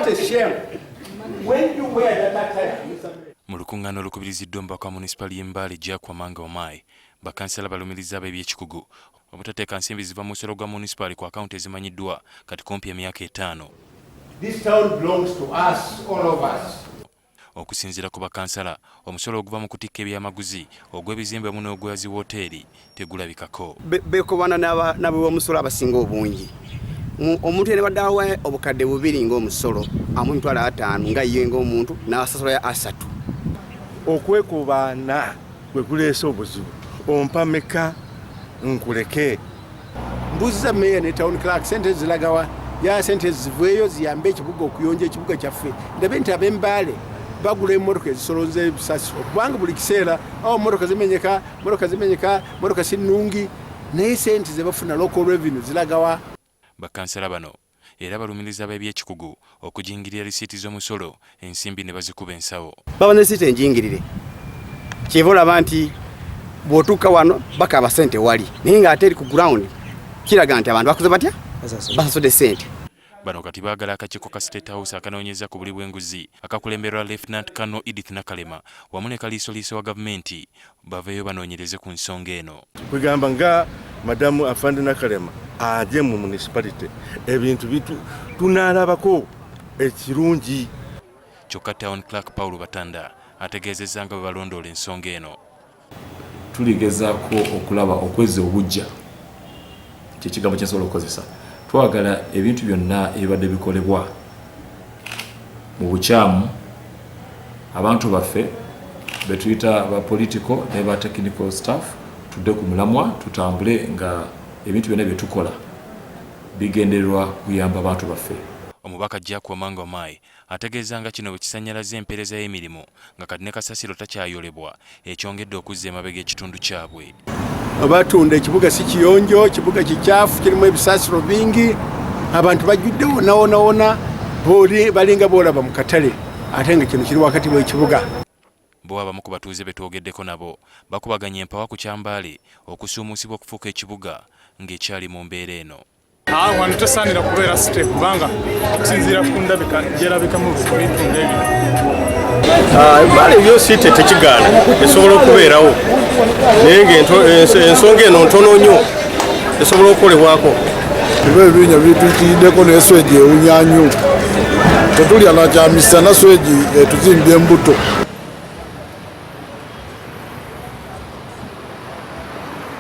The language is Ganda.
What a shame. When you wear that attire, mu lukuŋŋaana olukubiriziddwa omubaka wa munisipali y'Embale Jack Wamanga Omai, bakansala balumiriza ab'ebyekikugu obutateeka nsimbi ziva mu musolo gwa munisipali ku akawunti ezimanyiddwa kati kumpi emyaka 5. this town belongs to us, all of us. Okusinziira ku bakansala, omusolo oguva mu kutikka ebyamaguzi ogw'ebizimbe wamu n'ogwazi wooteeri tegulabikako. Beekobana n'ab'omusolo abasinga obungi. Omuntu ene badde awa obukadde 2 ng'omusolo amu emitwalo 5 nga ye ng'omuntu n'asasula ya 3. Okwekubaana kwe kuleese obuzibu. Ompa meka nkuleke. Mbuuziza meeya ne town clerk sente ziragawa ya sente ziveeyo ziyambe ekibuga okuyonja ekibuga kyaffe. Ndabe nti ab'Embale bagula emmotoka ezisolonza ebisasiro kubanga buli kiseera emmotoka zimenyeka mmotoka sinnungi naye sente ze bafuna local revenue ziragawa. Bakansala bano era balumiriza ab'ebyekikugu okujingirira lisiiti z'omusolo ensimbi ne bazikuba ensawo. Baba ne lisiiti enjingirire kyeva olaba nti bw'otuuka wano bakaba sente wali naye ng'ate eri ku ground kiraga nti abantu bakoze batya basasudde sente. Bano kati baagala akakiiko ka State House akanoonyeza ku buli bw'enguzi akakulemberwa Lieutenant Colonel Edith Nakalema wamu ne kaliisoliiso wa gavumenti baveeyo banoonyereze ku nsonga eno. Kwegamba nga Madamu Afande Nakalema aje mu municipality ebintu tunaalabako ekirungi. Kyokka Town Clerk Paul Batanda ategeezezza nga bwe balondoola ensonga eno. Tuligezaako okulaba okwezza obujja kyekigambo kyensobola okukozesa. Twagala ebintu byonna ebibadde bikolebwa mu bukyamu abantu baffe betuyita ba political ne ba technical staff tudde ku mulamwa tutambule nga ebintu byonna byetukola bigendererwa kuyamba abantu baffe. Omubaka Jack Wamanga Omai ategeeza nga kino bwe kisannyalaza empeereza y'emirimu nga kati ne kasasiro takyayolebwa ekyongedde okuzza emabega ekitundu kyabwe. Abatunda ekibuga si kiyonjo, ekibuga kikyafu kirimu ebisasiro bingi, abantu bajjudde wona balinga boolaba mu katale ate nga kino kiri wakati w'ekibuga. Bo abamu ku batuuze betwogeddeko nabo bakubaganya empawa ku Kyambale okusuumusibwa okufuuka ekibuga ng'ekyali mu mbeera eno. Wano tosaanira kubeera site kubanga okusinziira ku ndabika gyerabikamu bintu ng'ebyo. Embale ebyo site tekigaana esobola okubeerawo naye ng'ensonga eno ntono nnyo esobola okukolebwako. Ebinya bitukiddeko naye swegi ewunya nnyo. Tetulya na kyamisa na swegi etuzimbye embuto.